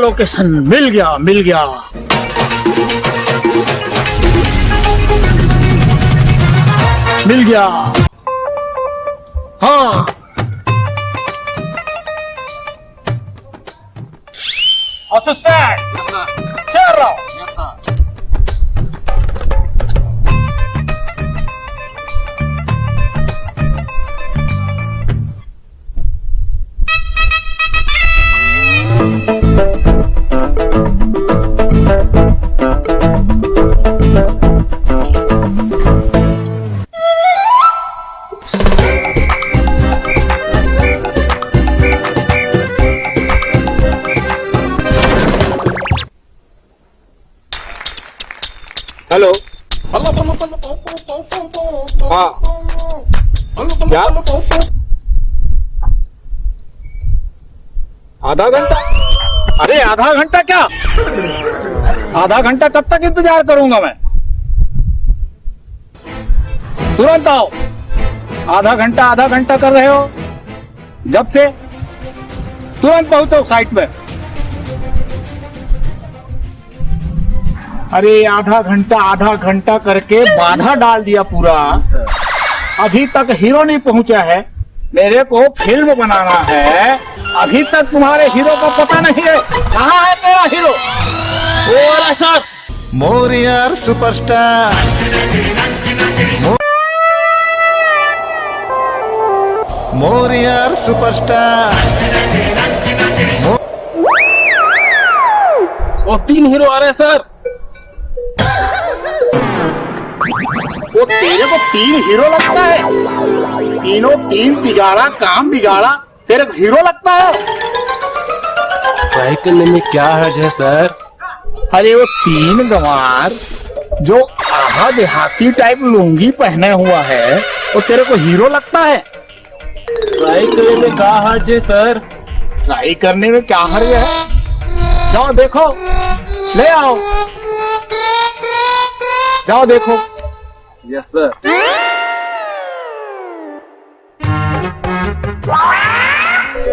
Location मिल गया मिल गया। मिल गया। हाँ असिस्टेंट चल रहा हूं। हेलो। हाँ क्या आधा घंटा? अरे आधा घंटा क्या, आधा घंटा कब तक इंतजार करूंगा मैं? तुरंत आओ। आधा घंटा कर रहे हो जब से, तुरंत पहुंचो साइट में। अरे आधा घंटा करके बाधा डाल दिया पूरा। अभी तक हीरो नहीं पहुंचा है। मेरे को फिल्म बनाना है, अभी तक तुम्हारे हीरो का पता नहीं है। कहाँ है तेरा हीरो? ओ रहा sir, Morier superstar, Morier superstar. वो 3 हीरो आ रहे हैं सर। वो तेरे को 3 हीरो लगता है? तीनों 3 तिगाड़ा काम बिगाड़ा, तेरे को हीरो लगता है? ट्राई करने में क्या हर्ज है सर? अरे वो 3 गंवार जो आहा देहाती टाइप लुंगी पहने हुआ है, वो तेरे को हीरो लगता है? ट्राई करने में क्या हर्ज है सर? ट्राई करने में क्या हर्ज है? जाओ देखो, ले आओ, जाओ देखो। Yes sir.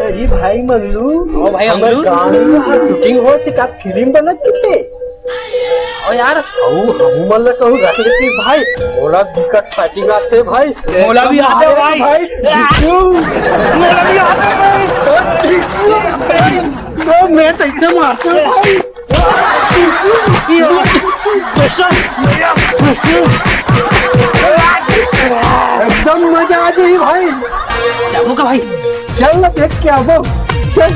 अरे भाई मंगलू, ओ भाई हमर मंगलू। गाँव में शूटिंग हो का फिल्म बनत तुते। ओ यार हम मन ला कहूँ रख देती भाई, मोला दिक्कत फाइटिंग आते भाई। मोला भी आते भाई। मोला भी आते भाई। तो मैं तो इतना मारते हूँ भाई। एकदम मजा आ गई भाई। चाबू का भाई। चल ना देख के आओ, चल।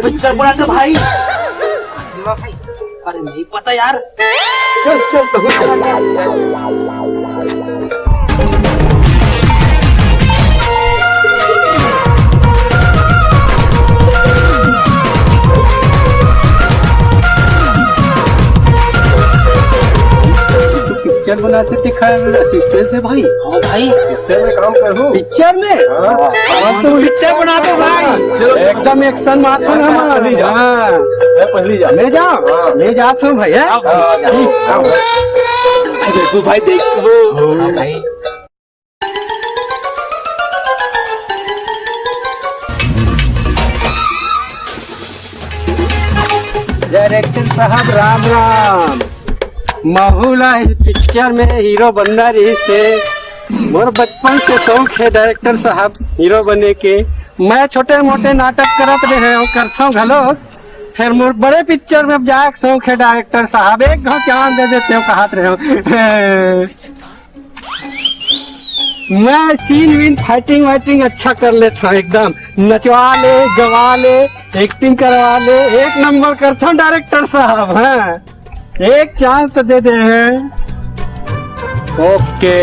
पिक्चर बना था भाई। अरे नहीं पता यार। चल चल तो चल। पिक्चर बनाते दिखाया मेरा असिस्टेंट है भाई। हाँ भाई, पिक्चर में काम करूँ? पिक्चर में? हाँ तो पिक्चर बना दो भाई। चलो एकदम एक्शन मारथन हम। पहली जा। पहली जा। ले जाओ, ले जाते हूँ भैया। देखो भाई, देखो भाई। डायरेक्टर साहब राम राम। माहौला पिक्चर में हीरो बनना रही से मोर बचपन से शौक है डायरेक्टर साहब हीरो बने के। मैं छोटे मोटे नाटक करत रहे हूँ, करता घलो। फिर मोर बड़े पिक्चर में जाए शौक है डायरेक्टर साहब। एक घाव चांद दे देते हो कहत रहे हो। मैं सीन वीन फाइटिंग वाइटिंग अच्छा कर लेता हूँ, एकदम नचवा ले, गवा ले, एक्टिंग करवा ले, एक नंबर करता हूँ डायरेक्टर साहब। हाँ, एक चांस तो दे दे। ओके,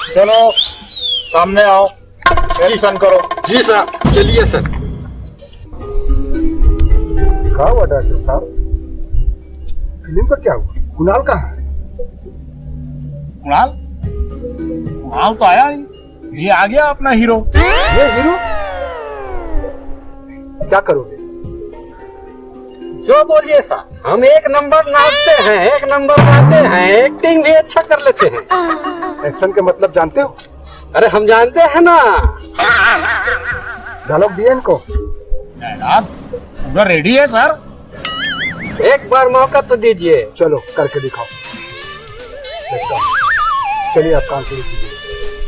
चलो सामने आओ, एक्शन करो। जी साहब, चलिए सर। क्या हुआ डॉक्टर साहब? फिल्म का क्या हुआ? कुणाल कहाँ है? कुणाल कुणाल तो आया नहीं, ये आ गया अपना हीरो। ये हीरो? क्या करोगे? जो बोलिए साहब, हम एक नंबर नाचते हैं, एक नंबर गाते हैं, एक्टिंग भी अच्छा कर लेते हैं। एक्शन के मतलब जानते हो? अरे हम जानते हैं ना। डायलॉग दिए इनको। पूरा रेडी है सर। एक बार मौका तो दीजिए। चलो करके दिखाओ। देखता हूं। चलिए आप काम शुरू कीजिए।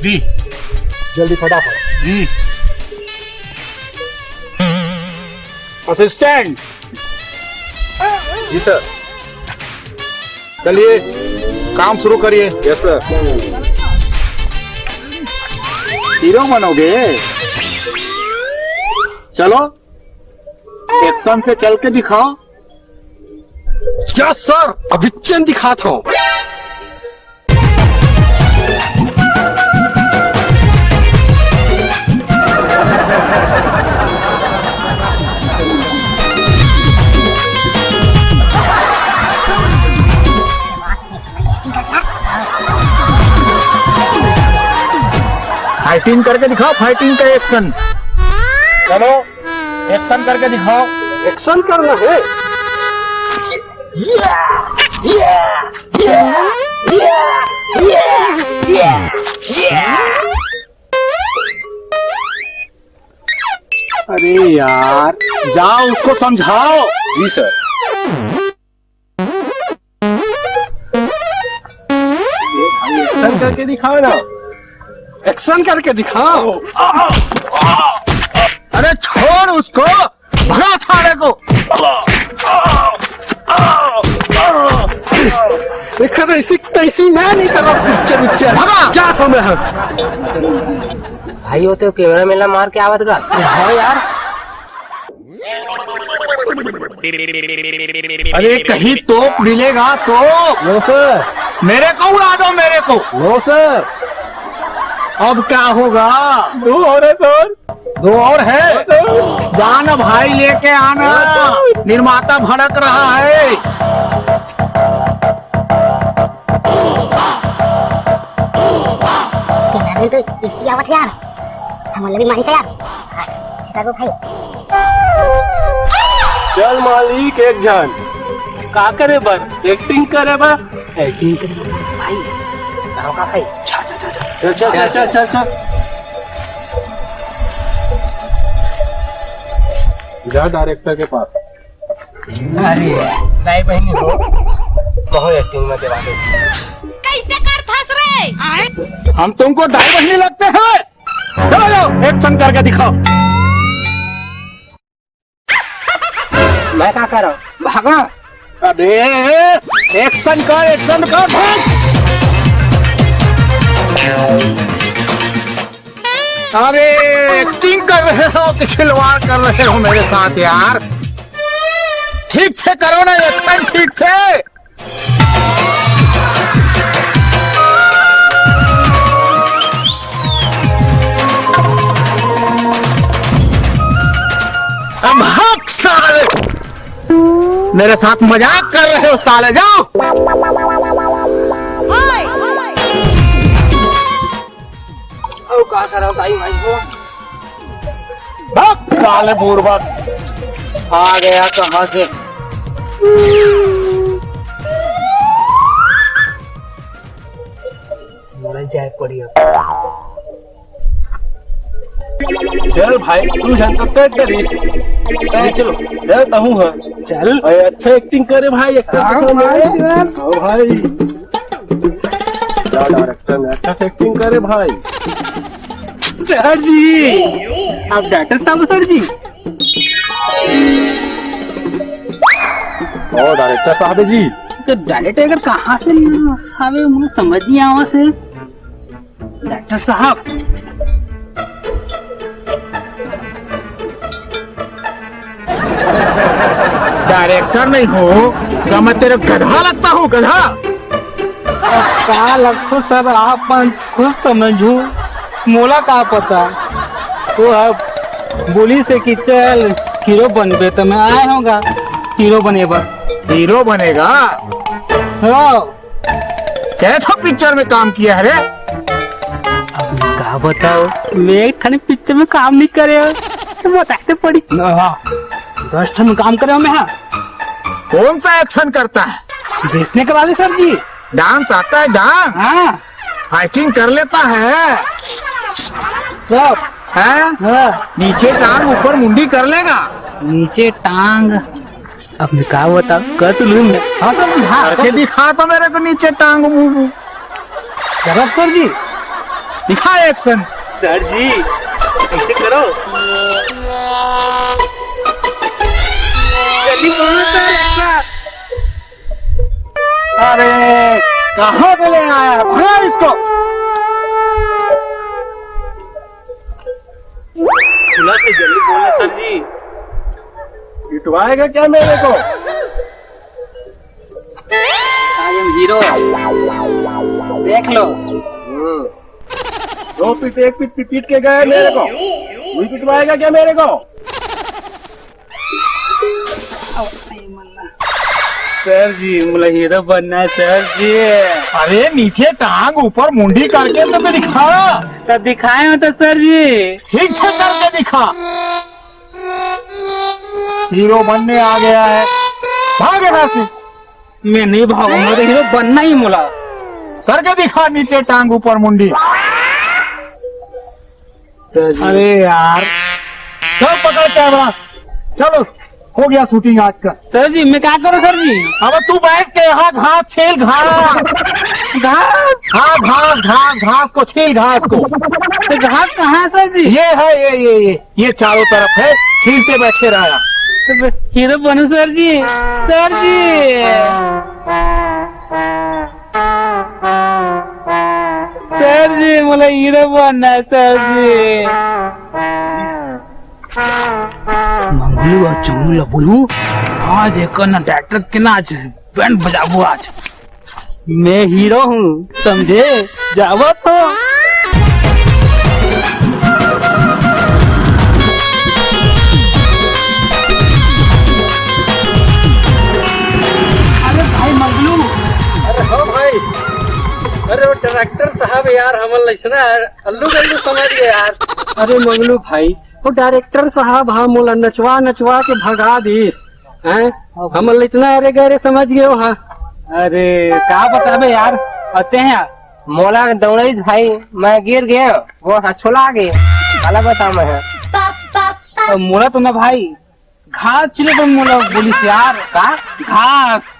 जी जल्दी फटाफट। जी। असिस्टेंट। जी सर। चलिए काम शुरू करिए। Yes sir. हीरो बनोगे? चलो एक्शन से चल के दिखाओ। यस सर, अभी चंद दिखाता हूँ। फाइटिंग करके दिखाओ, फाइटिंग का एक्शन। चलो एक्शन करके दिखाओ। एक्शन करना है। अरे यार जाओ उसको समझाओ। जी सर। एक्शन करके दिखाओ ना। एक्शन करके दिखाओ। अरे छोड़ उसको, भगा सारे को। देखा ऐसी तैसी मैं नहीं कर रहा। पिक्चर उच्चर भगा। जा तो मैं। भाई वो तो कैमरा मेला मार के आवत का। हाँ यार। अरे कहीं तोप मिलेगा तो नो सर। मेरे को उड़ा दो, मेरे को। No sir. अब क्या होगा? 2 और है सर। 2 और है। जाना भाई लेके आना, निर्माता भड़क रहा है। कैमरामैन तो इतनी आवत है यार, हमारे भी माही का यार। शिकागो भाई। चल मालिक एक जन का करे बन एक्टिंग करे बा। एक्टिंग कर भाई। गाँव का भाई। चल चल चल चल चल चल। जा डायरेक्टर के पास। अरे दाई बहनी हो, कहो एक्टिंग में देवा दो। कैसे कर थस रे? हम तुमको दाई बहनी लगते हैं? चलो जाओ एक्शन करके दिखाओ। मैं क्या कर रहा हूँ? भागा। अबे एक्शन कर, एक्शन कर। भाग। अरे एक्टिंग कर रहे हो कि खिलवाड़ कर रहे हो मेरे साथ यार? ठीक से करो ना एक्शन, ठीक से। अब हक साले, मेरे साथ मजाक कर रहे हो साले। जाओ। ओ क्या कर रहा हूँ दाई भाई हो? हक साले बुर्बक। आ गया कहाँ से? मर जाए पड़ी। चल भाई तू जानता कर डरिस। चलो चलता हूँ। हाँ चल। अरे अच्छा एक्टिंग करे भाई। एक्टर पसंद है। हाँ भाई। जा डायरेक्टर ने अच्छा से एक्टिंग करे भाई। सर जी, आप डॉक्टर साहब सर जी? और डायरेक्टर साहब जी। तो डायरेक्टर अगर कहाँ से साहब मुझे समझ नहीं आवा से। डॉक्टर साहब डायरेक्टर नहीं हो क्या मैं तेरे गधा लगता हूँ? गधा। का लगो सर, आप खुद समझू, मोला का पता। तो अब बोली से कि चल हीरो बनबे तो मैं आए होगा हीरो बने पर। हीरो बनेगा? हो कैथो पिक्चर में काम किया है रे? का बताओ, मैं खाने पिक्चर में काम नहीं करे तो बताते पड़ी। 10 में काम करे मैं। कौन सा एक्शन करता है? जिसने करा ली सर जी। डांस आता है? डांस हाँ फाइटिंग कर लेता है? सब। हैं? हाँ नीचे टांग ऊपर मुंडी कर लेगा? नीचे टांग। अब मैं क्या बता कर तो लूँ मैं। हाँ सर जी हाँ करके दिखा तो मेरे को नीचे टांग मुंह करो सर जी। दिखा एक्शन। सर जी ऐसे करो। जल्दी बोलो सर ऐसा। अरे कहाँ से ले आया? भगा इसको। खुला से जल्दी बोलना सर जी। पिटवाएगा क्या मेरे को? आज हम हीरो देख लो। दो पीट एक पीट के गए मेरे को, वही पिटवाएगा क्या मेरे को? सर जी मुझे हीरो बनना है सर जी। अरे नीचे टांग ऊपर मुंडी करके तो दिखा। तो दिखाए हो तो सर जी। ठीक से करके दिखा। हीरो बनने आ गया है। भाग यहाँ से। मैं नहीं भागूंगा, मुझे हीरो बनना ही मुला। करके दिखा नीचे टांग ऊपर मुंडी। सर जी अरे यार चल पकड़ कैमरा। चलो हो गया शूटिंग आज का। सर जी मैं क्या करूँ सर जी? अब तू बैठ के यहाँ घास छील घास। घास? हाँ घास घास घास को छील घास को। तो घास कहाँ है सर जी? ये है ये चारों तरफ है। छीलते बैठे रहा। तो हीरो बनो सर जी। सर जी सर जी मुझे हीरो बनना है सर जी। मंगलू और चंगलू बोलू आज एक ना डॉक्टर के ना आज बैंड बजाबू आज। मैं हीरो हूँ समझे जाओ तो। अरे भाई मंगलू। अरे हाँ भाई, अरे वो डायरेक्टर साहब यार हमन ऐसा अल्लू गल्लू समझ गए यार। अरे मंगलू भाई वो डायरेक्टर साहब हम मोला नचवा नचवा के भगा दीस हैं। हमन इतना अरे गहरे समझ गए हो। हाँ अरे क्या बताबे यार आते हैं मोला दौड़े भाई मैं गिर गया वो छोला गए अलग बता मैं तो मोला तो ना भाई घास चिले पर मोला बोलिस यार का घास।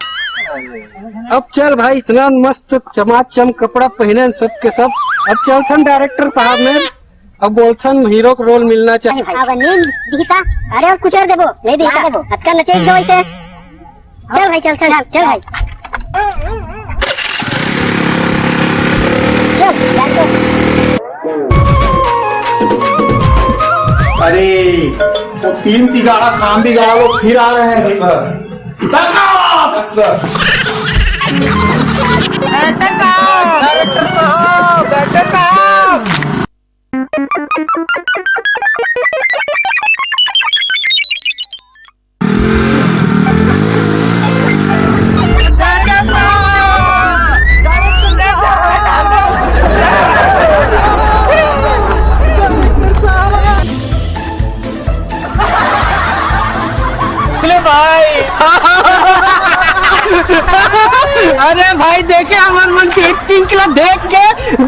अब चल भाई इतना मस्त चमाचम कपड़ा पहने सबके सब। अब चल सन डायरेक्टर साहब ने अब बोलसन हीरो को रोल मिलना चाहिए। अब नींद दिखता। अरे और कुछ और देबो नहीं दिखता। अक्का नचेज दो इसे। चल भाई चल चल चल भाई चल यार तो। अरे तो 3 तिगाड़ा काम बिगाड़ा लोग फिर आ रहे हैं सर। अरे भाई देखे हमारे मन की एक्टिंग के लिए देख के